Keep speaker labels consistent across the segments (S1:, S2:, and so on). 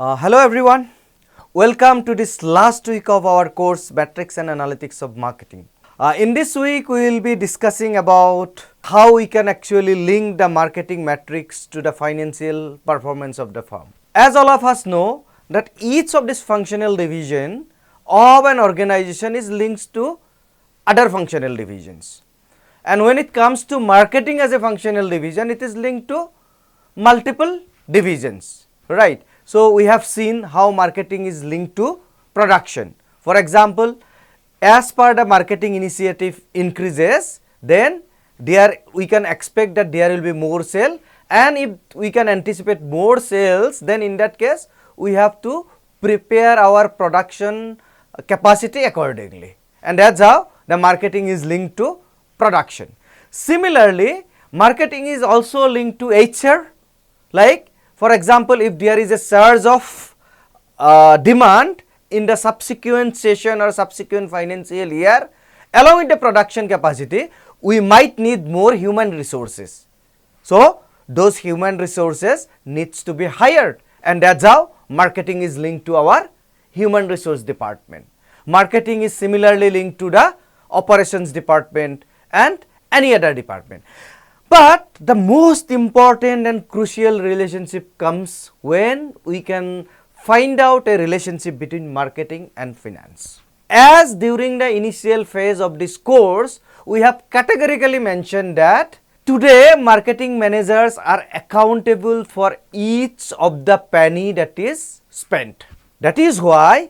S1: Hello everyone, welcome to this last week of our course Metrics and Analytics of Marketing. In this week we will be discussing about how we can actually link the marketing metrics to the financial performance of the firm. As all of us know that each of this functional division of an organization is linked to other functional divisions, and when it comes to marketing as a functional division, it is linked to multiple divisions, right? So, we have seen how marketing is linked to production. For example, as per the marketing initiative increases, then we can expect that there will be more sale, and if we can anticipate more sales, then in that case we have to prepare our production capacity accordingly, and that's how the marketing is linked to production. Similarly, marketing is also linked to HR, like for example, if there is a surge of demand in the subsequent session or subsequent financial year, along with the production capacity, we might need more human resources. So, those human resources needs to be hired, and that's how marketing is linked to our human resource department. Marketing is similarly linked to the operations department and any other department. But the most important and crucial relationship comes when we can find out a relationship between marketing and finance. As during the initial phase of this course, we have categorically mentioned that today marketing managers are accountable for each of the penny that is spent. That is why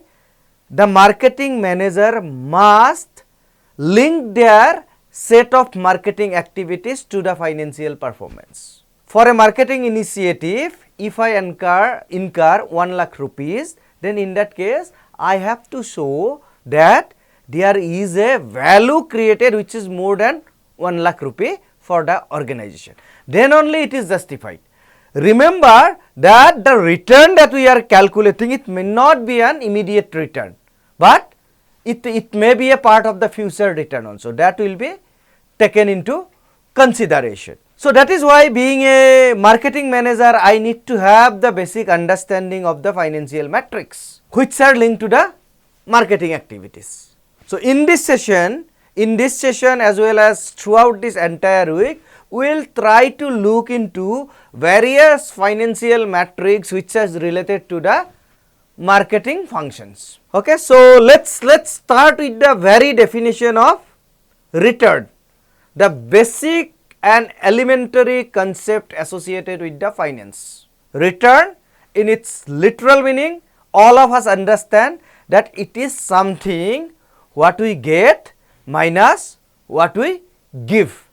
S1: the marketing manager must link their set of marketing activities to the financial performance. For a marketing initiative, if I incur 1 lakh rupees, then in that case I have to show that there is a value created which is more than 1 lakh rupee for the organization. Then only it is justified. Remember that the return that we are calculating, it may not be an immediate return, but it may be a part of the future return also, that will be taken into consideration. So, that is why being a marketing manager, I need to have the basic understanding of the financial metrics which are linked to the marketing activities. So, in this session as well as throughout this entire week, we will try to look into various financial metrics which is related to the marketing functions. Okay, so let's start with the very definition of return, the basic and elementary concept associated with the finance. Return, in its literal meaning, all of us understand that it is something what we get minus what we give.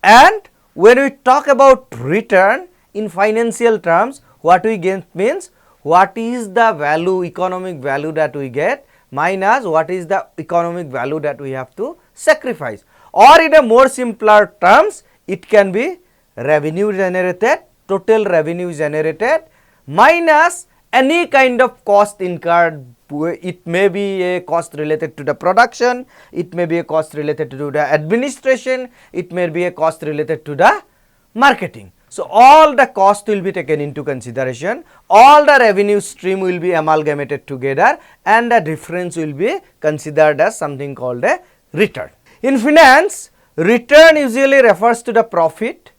S1: And when we talk about return in financial terms, what we get means what is the value, economic value that we get minus what is the economic value that we have to sacrifice, or in a more simpler terms, it can be revenue generated, total revenue generated minus any kind of cost incurred. It may be a cost related to the production, it may be a cost related to the administration, it may be a cost related to the marketing. So, all the cost will be taken into consideration, all the revenue stream will be amalgamated together, and the difference will be considered as something called a return. In finance, return usually refers to the profit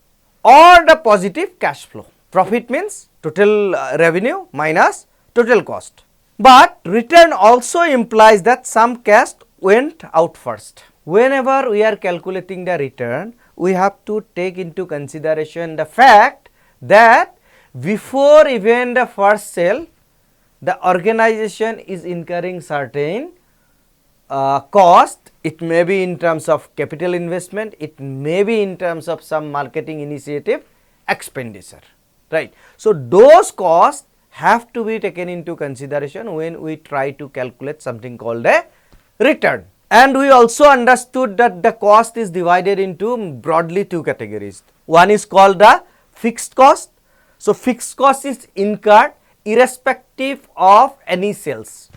S1: or the positive cash flow. Profit means total revenue minus total cost. But return also implies that some cash went out first. Whenever we are calculating the return, we have to take into consideration the fact that before even the first sale, the organization is incurring certain cost. It may be in terms of capital investment, it may be in terms of some marketing initiative expenditure, right. So, those costs have to be taken into consideration when we try to calculate something called a return. And we also understood that the cost is divided into broadly two categories. One is called the fixed cost. So, fixed cost is incurred irrespective of any sales.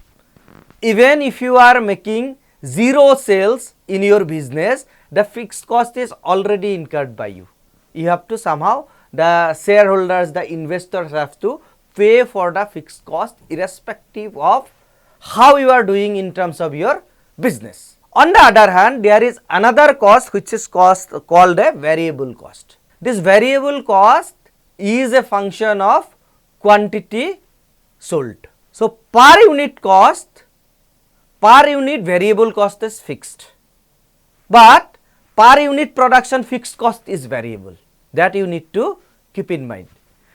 S1: Even if you are making 0 sales in your business, the fixed cost is already incurred by you. You have to somehow, the shareholders, the investors have to pay for the fixed cost irrespective of how you are doing in terms of your business. On the other hand, there is another cost which is called a variable cost. This variable cost is a function of quantity sold. So, per unit variable cost is fixed, but per unit production fixed cost is variable. That you need to keep in mind.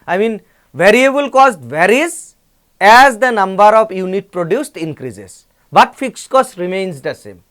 S1: I mean, variable cost varies as the number of unit produced increases, but fixed cost remains the same.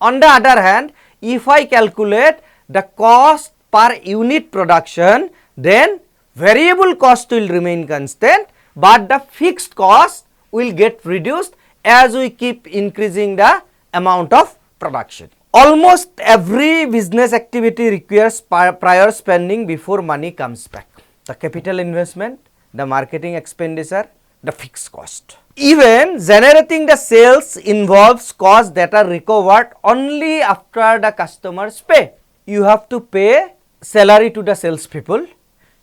S1: On the other hand, if I calculate the cost per unit production, then variable cost will remain constant, but the fixed cost will get reduced as we keep increasing the amount of production. Almost every business activity requires prior spending before money comes back. The capital investment, the marketing expenditure, the fixed cost. Even generating the sales involves costs that are recovered only after the customers pay. You have to pay salary to the salespeople.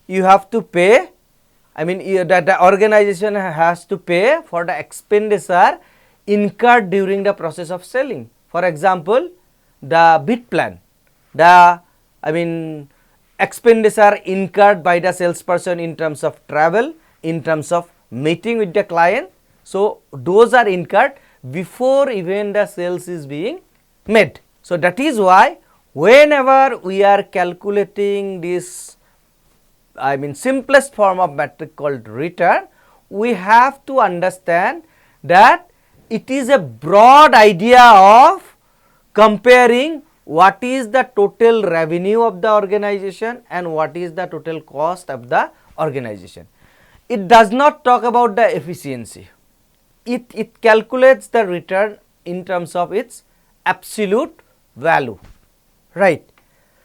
S1: You have to pay, the organization has to pay for the expenditure incurred during the process of selling. For example, the bid plan, expenditure incurred by the salesperson in terms of travel, in terms of meeting with the client. So, those are incurred before even the sales is being made. So, that is why whenever we are calculating this simplest form of metric called return, we have to understand that it is a broad idea of comparing what is the total revenue of the organization and what is the total cost of the organization. It does not talk about the efficiency. It calculates the return in terms of its absolute value, right.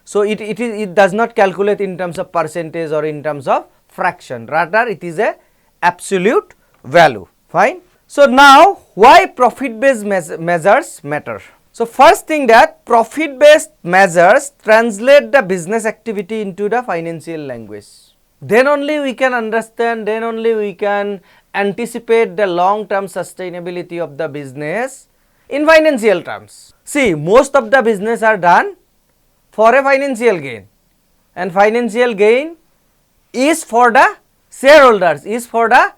S1: So, it does not calculate in terms of percentage or in terms of fraction, rather it is a absolute value, fine. So, now why profit based measures matter? So, first thing, that profit based measures translate the business activity into the financial language. Then only we can understand, then only we can anticipate the long term sustainability of the business in financial terms. See, most of the business are done for a financial gain, and financial gain is for the shareholders, is for the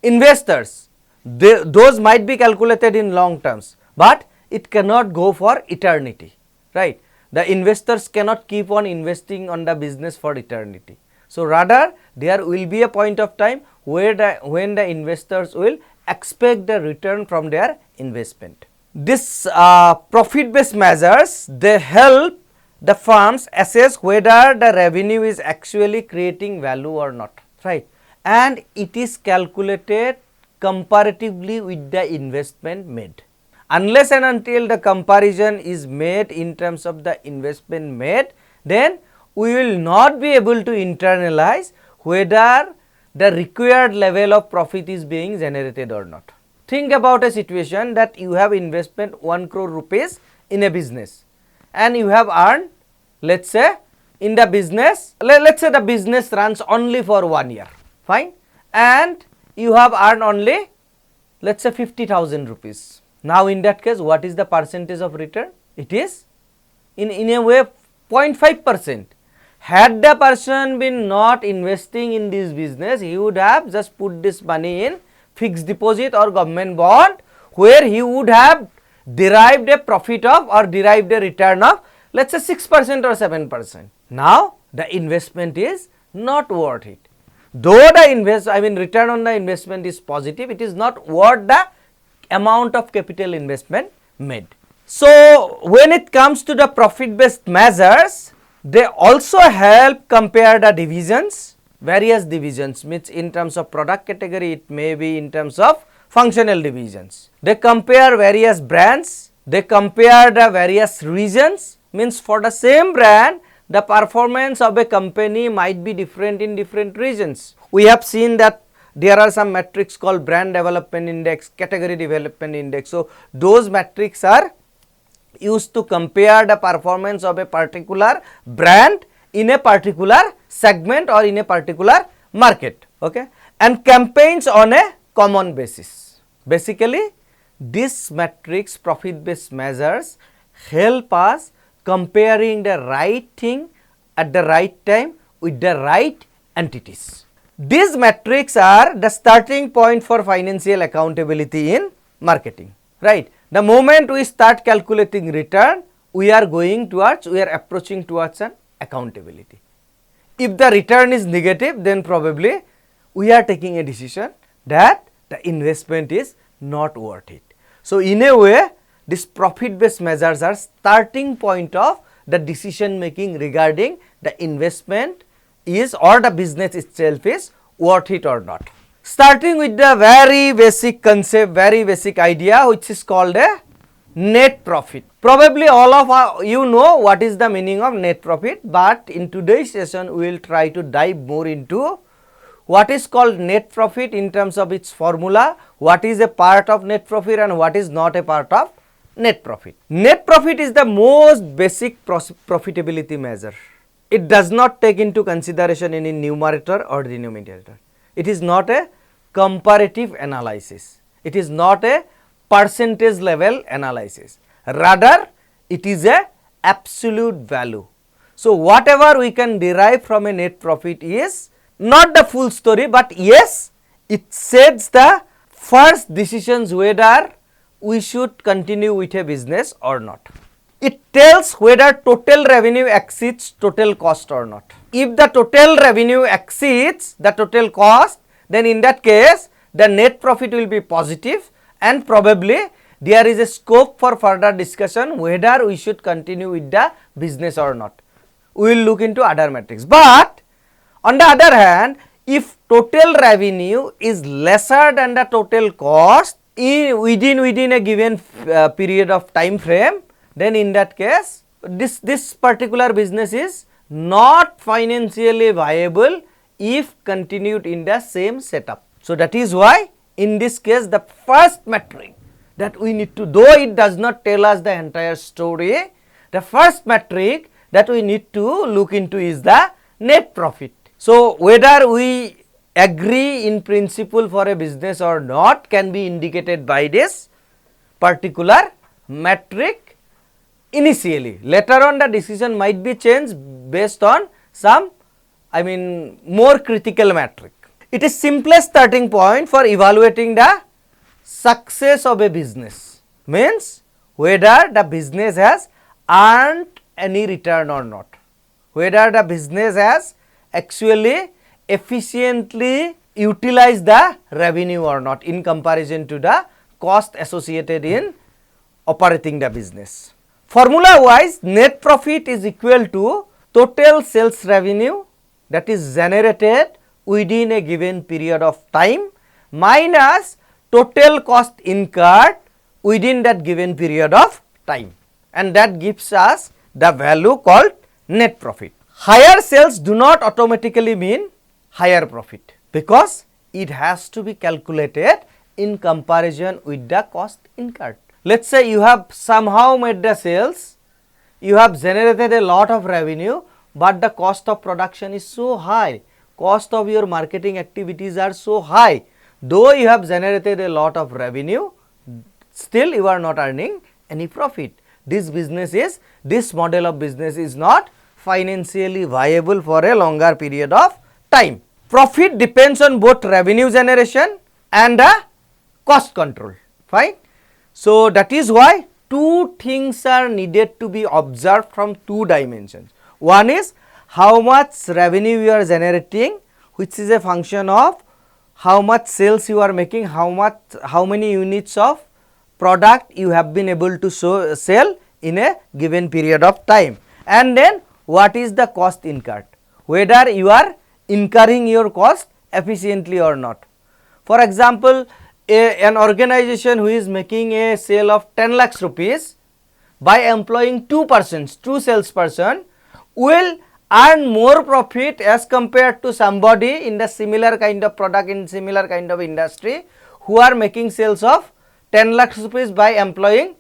S1: investors. Those might be calculated in long terms, but it cannot go for eternity, right. The investors cannot keep on investing on the business for eternity. So, rather there will be a point of time where when the investors will expect the return from their investment. This profit based measures, they help the firms assess whether the revenue is actually creating value or not, right, and it is calculated comparatively with the investment made. Unless and until the comparison is made in terms of the investment made, then we will not be able to internalize whether the required level of profit is being generated or not. Think about a situation that you have investment 1 crore rupees in a business and you have earned, let's say in the business, let's say the business runs only for 1 year, fine, and you have earned only, let's say 50,000 rupees. Now, in that case, what is the percentage of return? It is in a way 0.5%. Had the person been not investing in this business, he would have just put this money in fixed deposit or government bond, where he would have derived a profit of or derived a return of, let's say 6% or 7%. Now, the investment is not worth it. Though the return on the investment is positive, it is not worth the amount of capital investment made. So, when it comes to the profit based measures, they also help compare the divisions, various divisions, means in terms of product category, it may be in terms of functional divisions. They compare various brands, they compare the various regions, means for the same brand, the performance of a company might be different in different regions. We have seen that there are some metrics called brand development index, category development index. So, those metrics are used to compare the performance of a particular brand in a particular segment or in a particular market, okay. and campaigns on a common basis. Basically, this matrix profit based measures help us comparing the right thing at the right time with the right entities. These metrics are the starting point for financial accountability in marketing, right. The moment we start calculating return, we are approaching towards an accountability. If the return is negative, then probably we are taking a decision that the investment is not worth it. So, in a way, these profit based measures are starting point of the decision making regarding the investment is or the business itself is worth it or not. Starting with the very basic concept, very basic idea, which is called a net profit. Probably all of you know what is the meaning of net profit, but in today's session we will try to dive more into what is called net profit in terms of its formula, what is a part of net profit and what is not a part of net profit. Net profit is the most basic profitability measure. It does not take into consideration any numerator or denominator. It is not a comparative analysis. It is not a percentage level analysis. Rather, it is a absolute value. So, whatever we can derive from a net profit is not the full story, but yes, it sets the first decisions whether we should continue with a business or not. It tells whether total revenue exceeds total cost or not. If the total revenue exceeds the total cost, then in that case the net profit will be positive and probably there is a scope for further discussion whether we should continue with the business or not. We will look into other metrics. But on the other hand, if total revenue is lesser than the total cost within a given period of time frame, then in that case this particular business is not financially viable if continued in the same setup. So, that is why in this case the first metric that we need to, though it does not tell us the entire story, the first metric that we need to look into is the net profit. So, whether we agree in principle for a business or not can be indicated by this particular metric initially. Later on the decision might be changed based on some more critical metric. It is simplest starting point for evaluating the success of a business, means whether the business has earned any return or not, whether the business has actually efficiently utilized the revenue or not in comparison to the cost associated in operating the business. Formula wise, net profit is equal to total sales revenue that is generated within a given period of time minus total cost incurred within that given period of time, and that gives us the value called net profit. Higher sales do not automatically mean higher profit because it has to be calculated in comparison with the cost incurred. Let us say you have somehow made the sales, you have generated a lot of revenue, but the cost of production is so high, cost of your marketing activities are so high, though you have generated a lot of revenue, still you are not earning any profit. This model of business is not financially viable for a longer period of time. Profit depends on both revenue generation and cost control, fine. So, that is why two things are needed to be observed from two dimensions. One is how much revenue you are generating, which is a function of how much sales you are making, how many units of product you have been able to sell in a given period of time, and then what is the cost incurred, whether you are incurring your cost efficiently or not. For example, an organization who is making a sale of 10 lakhs rupees by employing 2 salesperson will earn more profit as compared to somebody in the similar kind of product in similar kind of industry who are making sales of 10 lakhs rupees by employing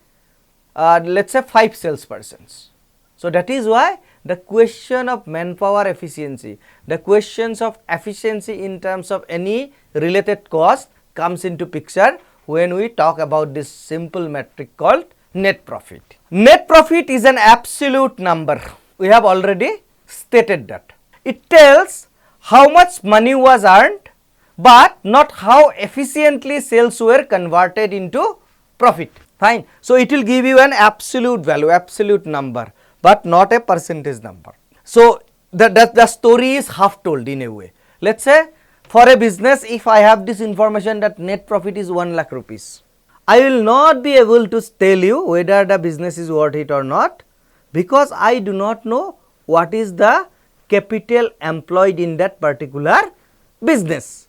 S1: let us say 5 salespersons. So, that is why the question of manpower efficiency, the questions of efficiency in terms of any related cost comes into picture when we talk about this simple metric called net profit. Net profit is an absolute number. We have already stated that. It tells how much money was earned, but not how efficiently sales were converted into profit. Fine. So, it will give you an absolute value, absolute number, but not a percentage number. So, the story is half told in a way. Let us say for a business, if I have this information that net profit is 1 lakh rupees, I will not be able to tell you whether the business is worth it or not, because I do not know what is the capital employed in that particular business.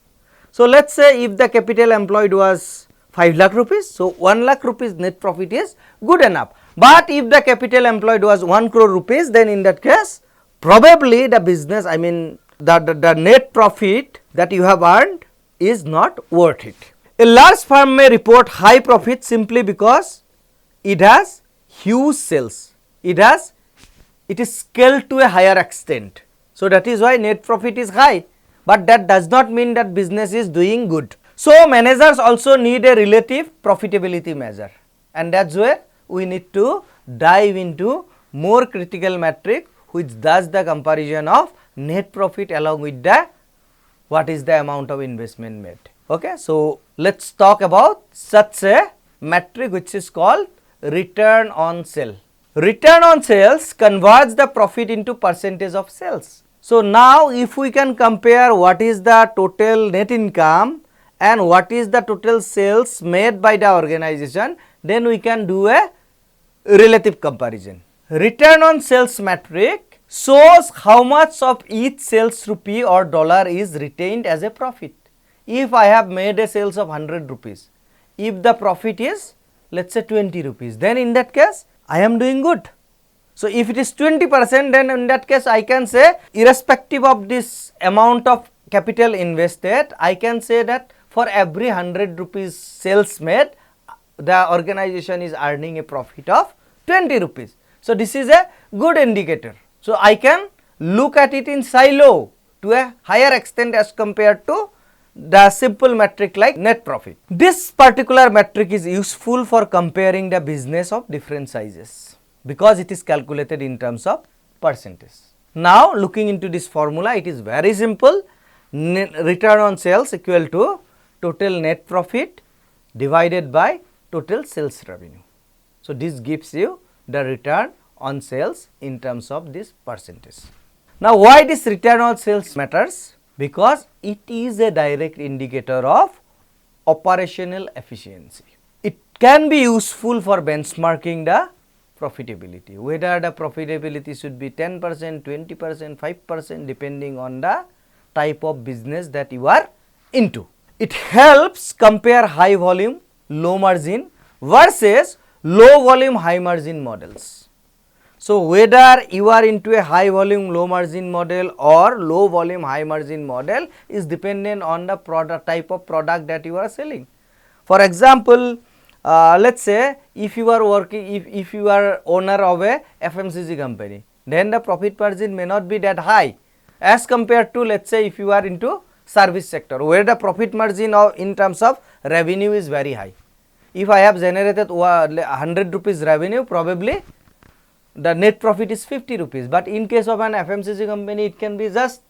S1: So, let us say if the capital employed was 5 lakh rupees, so 1 lakh rupees net profit is good enough. But if the capital employed was 1 crore rupees, then in that case probably the business, I mean the net profit that you have earned is not worth it. A large firm may report high profit simply because it has huge sales, it is scaled to a higher extent. So, that is why net profit is high, but that does not mean that business is doing good. So, managers also need a relative profitability measure, and that is where we need to dive into more critical metric which does the comparison of net profit along with the what is the amount of investment made. Okay. So, let us talk about such a metric which is called return on sale. Return on sales converts the profit into percentage of sales. So, now if we can compare what is the total net income and what is the total sales made by the organization, then we can do a relative comparison. Return on sales metric shows how much of each sales rupee or dollar is retained as a profit. If I have made a sales of 100 rupees, if the profit is let us say 20 rupees, then in that case I am doing good. So, if it is 20%, then in that case I can say irrespective of this amount of capital invested, I can say that for every 100 rupees sales made, the organization is earning a profit of 20 rupees. So, this is a good indicator. So, I can look at it in silo to a higher extent as compared to the simple metric like net profit. This particular metric is useful for comparing the business of different sizes because it is calculated in terms of percentage. Now, looking into this formula, it is very simple. Return on sales equal to total net profit divided by total sales revenue. So, this gives you the return on sales in terms of this percentage. Now, why this return on sales matters? Because it is a direct indicator of operational efficiency. It can be useful for benchmarking the profitability, whether the profitability should be 10%, 20%, 5% depending on the type of business that you are into. It helps compare high volume, low margin versus low volume, high margin models. So, whether you are into a high volume, low margin model or low volume, high margin model is dependent on the product type of product that you are selling. For example, let us say if you are working, if you are owner of a FMCG company, then the profit margin may not be that high as compared to let us say if you are into service sector where the profit margin of in terms of revenue is very high. If I have generated 100 rupees revenue, probably the net profit is 50 rupees, but in case of an FMCG company it can be just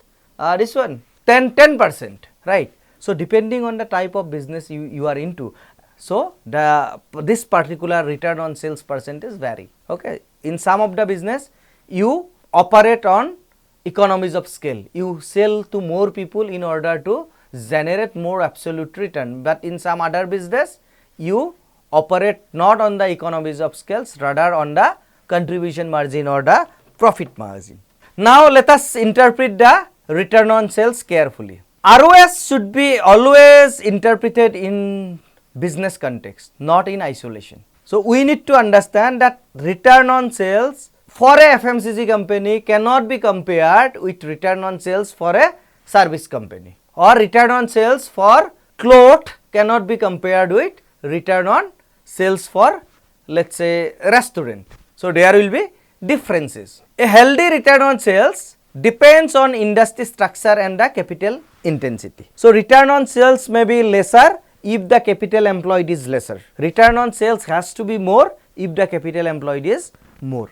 S1: this one 10%, right. So, depending on the type of business you are into, so this particular return on sales percentage vary. Okay. In some of the business you operate on economies of scale, you sell to more people in order to generate more absolute return, but in some other business you operate not on the economies of scales, rather on the contribution margin or the profit margin. Now, let us interpret the return on sales carefully. ROS should be always interpreted in business context, not in isolation. So, we need to understand that return on sales for a FMCG company cannot be compared with return on sales for a service company, or return on sales for cloth cannot be compared with return on sales for let us say restaurant. So, there will be differences. A healthy return on sales depends on industry structure and the capital intensity. So, return on sales may be lesser if the capital employed is lesser. Return on sales has to be more if the capital employed is more.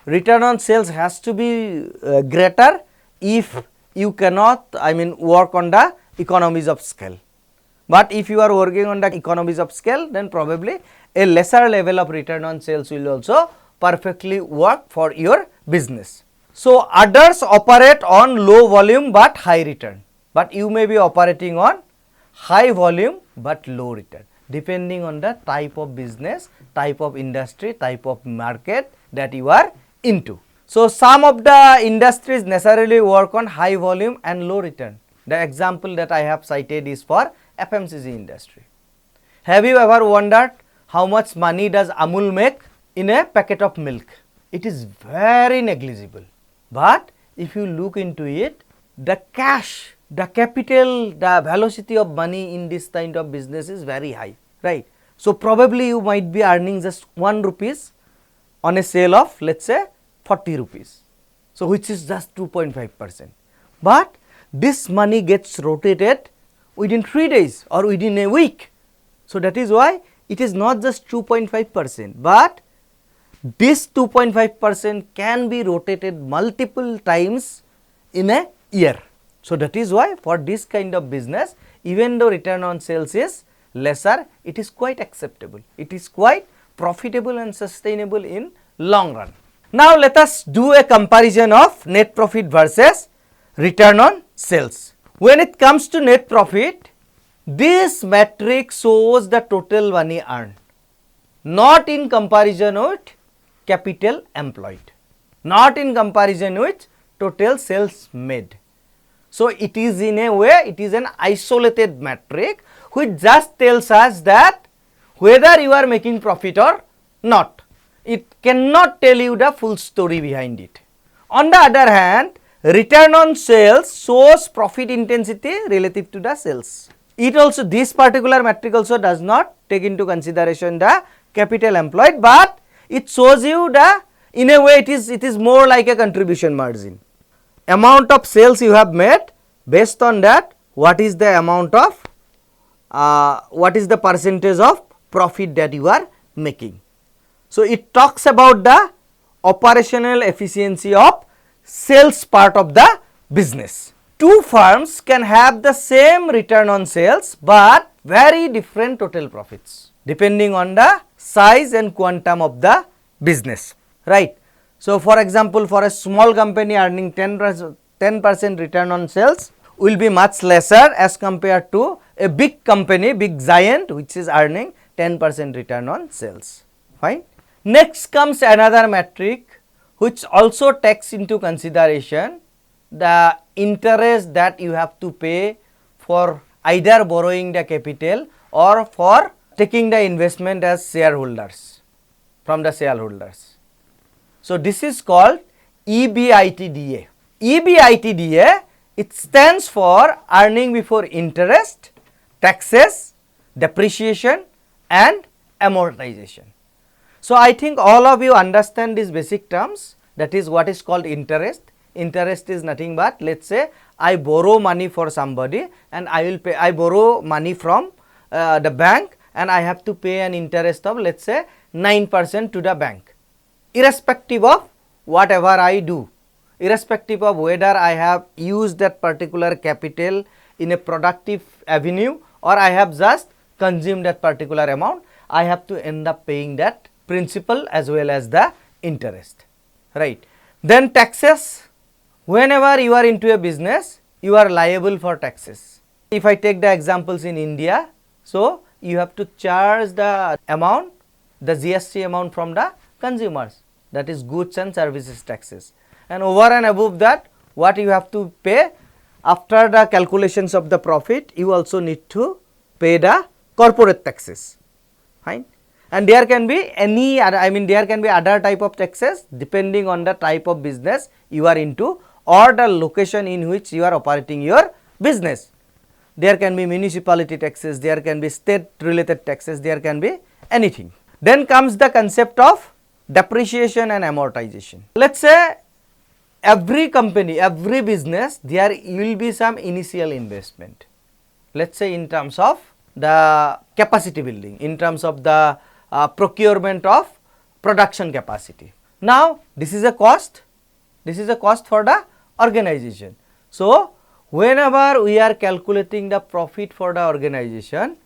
S1: Return on sales has to be greater if you cannot work on the economies of scale. But if you are working on the economies of scale, then probably a lesser level of return on sales will also perfectly work for your business. So, others operate on low volume but high return, but you may be operating on high volume but low return, depending on the type of business, type of industry, type of market that you are into. So, some of the industries necessarily work on high volume and low return. The example that I have cited is for FMCG industry. Have you ever wondered how much money does Amul make in a packet of milk? It is very negligible. But if you look into it, the cash, the capital, the velocity of money in this kind of business is very high, right? So, probably you might be earning just 1 rupees on a sale of, let us say, 40 rupees. So, which is just 2.5%. But this money gets rotated within 3 days or within a week. So, that is why it is not just 2.5%, but this 2.5% can be rotated multiple times in a year. So, that is why for this kind of business, even though return on sales is lesser, it is quite acceptable. It is quite profitable and sustainable in long run. Now, let us do a comparison of net profit versus return on sales. When it comes to net profit, this metric shows the total money earned, not in comparison with capital employed, not in comparison with total sales made. So, it is in a way, it is an isolated metric which just tells us that whether you are making profit or not. It cannot tell you the full story behind it. On the other hand, return on sales shows profit intensity relative to the sales. It also, this particular metric also does not take into consideration the capital employed, but it shows you the, in a way it is more like a contribution margin. Amount of sales you have made, based on that what is the amount of, what is the percentage of profit that you are making. So, it talks about the operational efficiency of sales part of the business. Two firms can have the same return on sales, but very different total profits depending on the size and quantum of the business, right. So, for example, for a small company earning 10% return on sales will be much lesser as compared to a big company, big giant which is earning 10% return on sales, fine. Next comes another metric which also takes into consideration the interest that you have to pay for either borrowing the capital or for taking the investment as shareholders from the shareholders. So, this is called EBITDA. EBITDA, it stands for earning before interest, taxes, depreciation and amortization. So, I think all of you understand these basic terms, that is what is called interest. Interest is nothing but, let us say I borrow money for somebody and I will pay, I borrow money from the bank and I have to pay an interest of, let us say 9% to the bank, irrespective of whatever I do, irrespective of whether I have used that particular capital in a productive avenue or I have just consumed that particular amount, I have to end up paying that principal as well as the interest, right. Then taxes, whenever you are into a business, you are liable for taxes. If I take the examples in India, so you have to charge the amount, the GST amount from the consumers, that is goods and services taxes, and over and above that what you have to pay after the calculations of the profit, you also need to pay the corporate taxes, fine. And there can be any other, there can be other type of taxes depending on the type of business you are into or the location in which you are operating your business. There can be municipality taxes, there can be state related taxes, there can be anything. Then comes the concept of depreciation and amortization. Let's say every company, every business, there will be some initial investment. Let's say in terms of the capacity building, in terms of the procurement of production capacity. Now, this is a cost for the organization. So, whenever we are calculating the profit for the organization,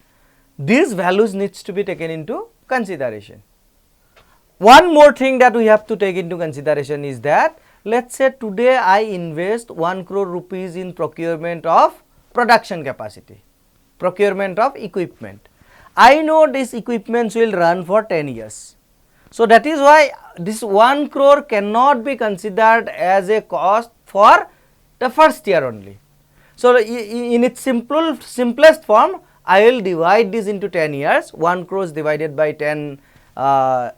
S1: these values needs to be taken into consideration. One more thing that we have to take into consideration is that, let's say today I invest 1 crore rupees in procurement of production capacity, procurement of equipment. I know this equipment will run for 10 years. So, that is why this 1 crore cannot be considered as a cost for the first year only. So, in its simplest form, I will divide this into 10 years, 1 crore is divided by 10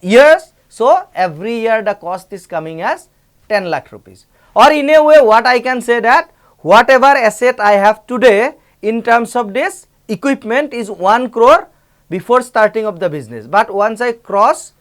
S1: years. So, every year the cost is coming as 10 lakh rupees. Or in a way, what I can say that whatever asset I have today in terms of this equipment is 1 crore before starting of the business, but once I cross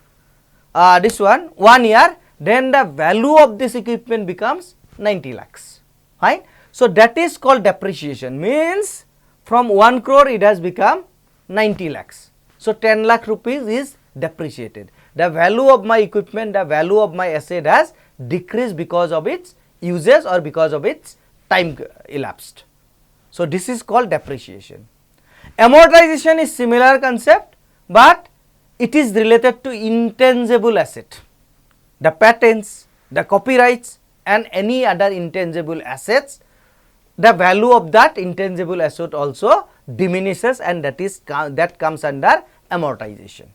S1: this 1 year, then the value of this equipment becomes 90 lakhs, fine. So, that is called depreciation, means from 1 crore it has become 90 lakhs. So, 10 lakh rupees is depreciated. The value of my equipment, the value of my asset has decreased because of its uses or because of its time elapsed. So, this is called depreciation. Amortization is similar concept, but it is related to intangible asset. The patents, the copyrights and any other intangible assets, the value of that intangible asset also diminishes, and that comes under amortization,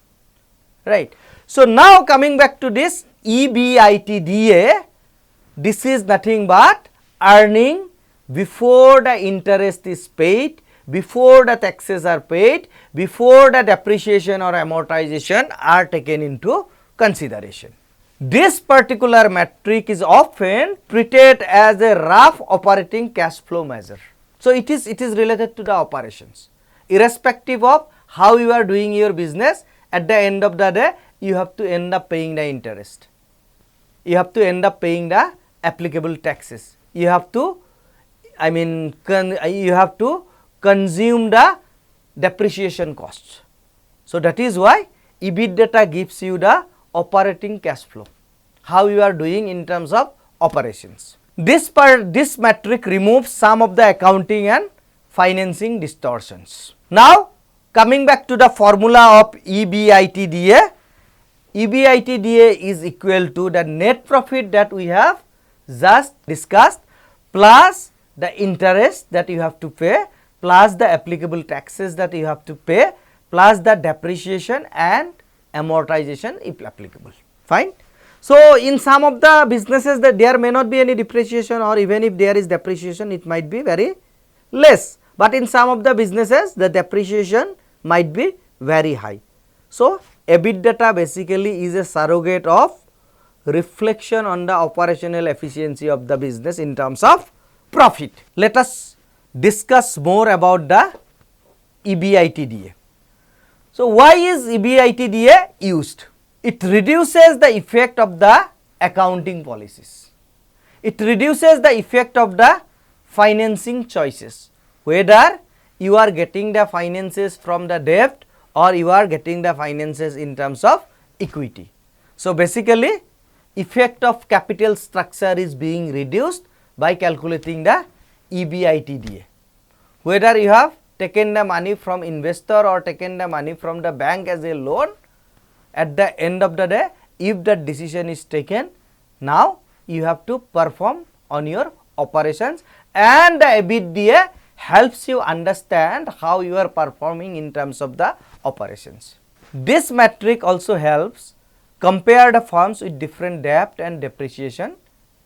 S1: right. So, now coming back to this EBITDA, this is nothing but earning before the interest is paid, before the taxes are paid, before the depreciation or amortization are taken into consideration. This particular metric is often treated as a rough operating cash flow measure. So, it is related to the operations. Irrespective of how you are doing your business, at the end of the day, you have to end up paying the interest. You have to end up paying the applicable taxes. You have to, you have to consume the depreciation costs. So, that is why EBITDA gives you the operating cash flow, how you are doing in terms of operations. This metric removes some of the accounting and financing distortions. Now, coming back to the formula of EBITDA, EBITDA is equal to the net profit that we have just discussed plus the interest that you have to pay plus the applicable taxes that you have to pay plus the depreciation and amortization if applicable, fine. So, in some of the businesses that there may not be any depreciation, or even if there is depreciation, it might be very less, but in some of the businesses the depreciation might be very high. So, EBITDA basically is a surrogate of reflection on the operational efficiency of the business in terms of profit. Let us discuss more about the EBITDA. So, why is EBITDA used? It reduces the effect of the accounting policies. It reduces the effect of the financing choices, whether you are getting the finances from the debt or you are getting the finances in terms of equity. So, basically effect of capital structure is being reduced by calculating the EBITDA. Whether you have taken the money from investor or taken the money from the bank as a loan, at the end of the day, if that decision is taken, now you have to perform on your operations, and the EBITDA helps you understand how you are performing in terms of the operations. This metric also helps compare the firms with different debt and depreciation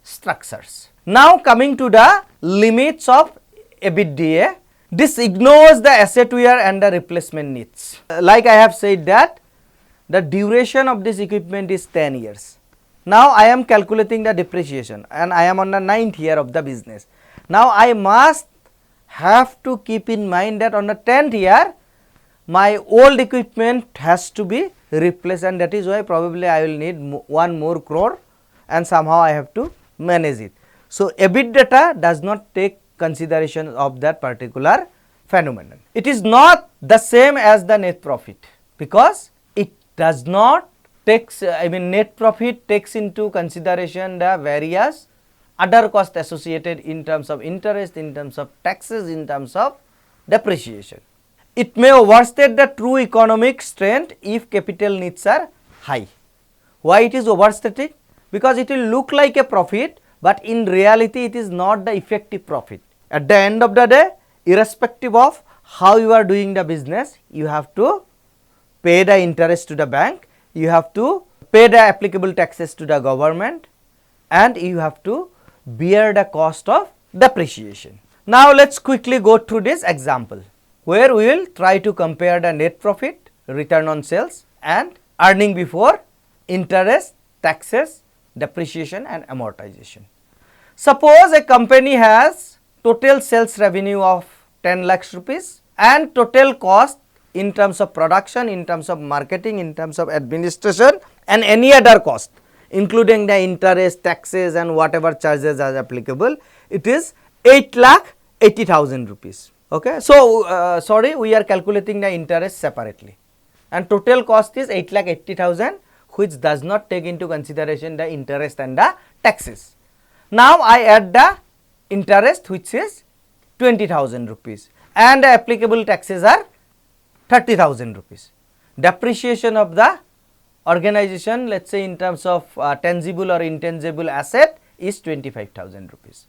S1: structures. Now, coming to the limits of EBITDA, this ignores the asset wear and the replacement needs. Like I have said that the duration of this equipment is 10 years. Now, I am calculating the depreciation and I am on the 9th year of the business. Now, I must have to keep in mind that on the 10th year, my old equipment has to be replace, and that is why probably I will need one more crore and somehow I have to manage it. So, EBIT data does not take consideration of that particular phenomenon. It is not the same as the net profit, because it does not takes net profit takes into consideration the various other costs associated in terms of interest, in terms of taxes, in terms of depreciation. It may overstate the true economic strength if capital needs are high. Why it is overstated? Because it will look like a profit, but in reality it is not the effective profit. At the end of the day, irrespective of how you are doing the business, you have to pay the interest to the bank, you have to pay the applicable taxes to the government, and you have to bear the cost of depreciation. Now, let us quickly go through this example, where we will try to compare the net profit, return on sales, and earning before interest, taxes, depreciation and amortization. Suppose a company has total sales revenue of 10 lakhs rupees and total cost in terms of production, in terms of marketing, in terms of administration and any other cost, including the interest, taxes and whatever charges are applicable, it is 8,80,000 rupees. Okay. So, sorry, we are calculating the interest separately, and total cost is 8,80,000, which does not take into consideration the interest and the taxes. Now, I add the interest, which is 20,000 rupees, and the applicable taxes are 30,000 rupees. Depreciation of the organization, let us say in terms of tangible or intangible asset, is 25,000 rupees.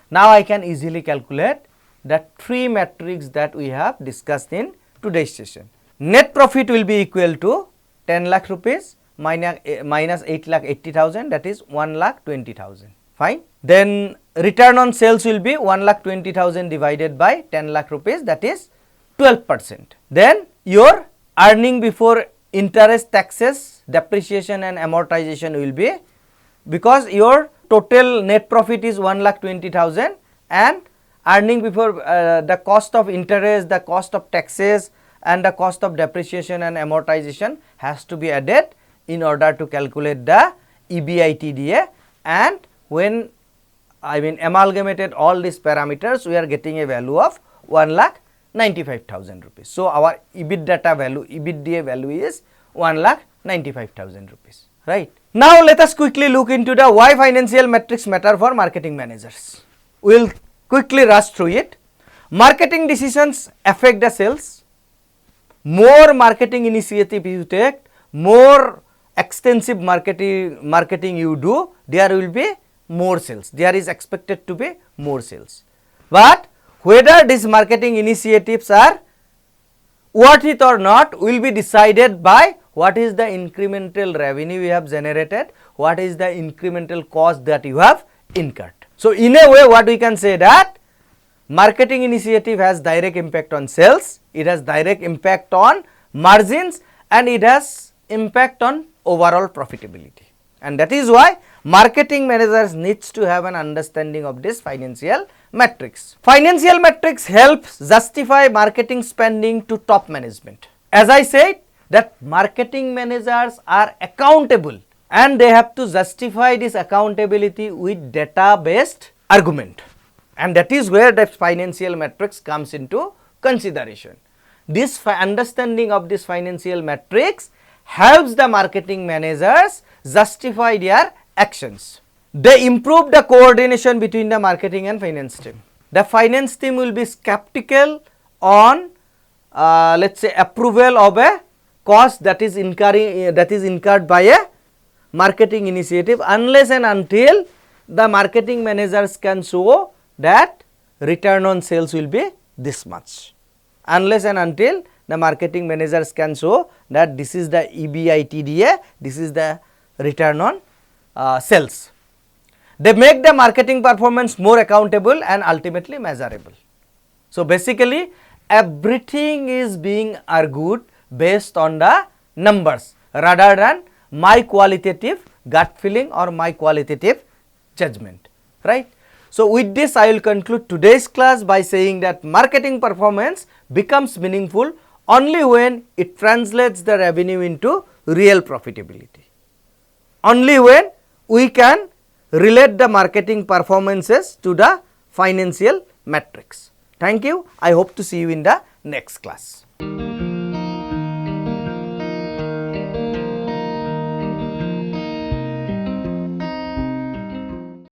S1: Now, I can easily calculate the three metrics that we have discussed in today's session. Net profit will be equal to 10 lakh rupees minus 8,80,000, that is 1,20,000. Fine. Then return on sales will be 1,20,000 divided by 10 lakh rupees, that is 12%. Then your earning before interest, taxes, depreciation and amortization will be, because your total net profit is 1,20,000 and earning before the cost of interest, the cost of taxes and the cost of depreciation and amortization has to be added in order to calculate the EBITDA, and when amalgamated all these parameters, we are getting a value of 1,95,000 rupees. So, our EBITDA value is 1,95,000 rupees, right. Now, let us quickly look into the why financial metrics matter for marketing managers. We will quickly rush through it. Marketing decisions affect the sales. More marketing initiative you take, more extensive marketing you do, there will be more sales. There is expected to be more sales. But whether these marketing initiatives are worth it or not will be decided by what is the incremental revenue you have generated, what is the incremental cost that you have incurred. So, in a way what we can say that marketing initiative has direct impact on sales, it has direct impact on margins and it has impact on overall profitability, and that is why marketing managers needs to have an understanding of this financial metrics. Financial metrics helps justify marketing spending to top management. As I said that marketing managers are accountable and they have to justify this accountability with data based argument, and that is where the financial metrics comes into consideration. This understanding of this financial metrics helps the marketing managers justify their actions. They improve the coordination between the marketing and finance team. The finance team will be skeptical on let us say approval of a cost that is incurred by a marketing initiative unless and until the marketing managers can show that return on sales will be this much, unless and until the marketing managers can show that this is the EBITDA, this is the return on sales. They make the marketing performance more accountable and ultimately measurable. So, basically everything is being argued based on the numbers rather than my qualitative gut feeling or my qualitative judgment, right. So, with this I will conclude today's class by saying that marketing performance becomes meaningful only when it translates the revenue into real profitability. Only when we can relate the marketing performances to the financial metrics. Thank you. I hope to see you in the next class.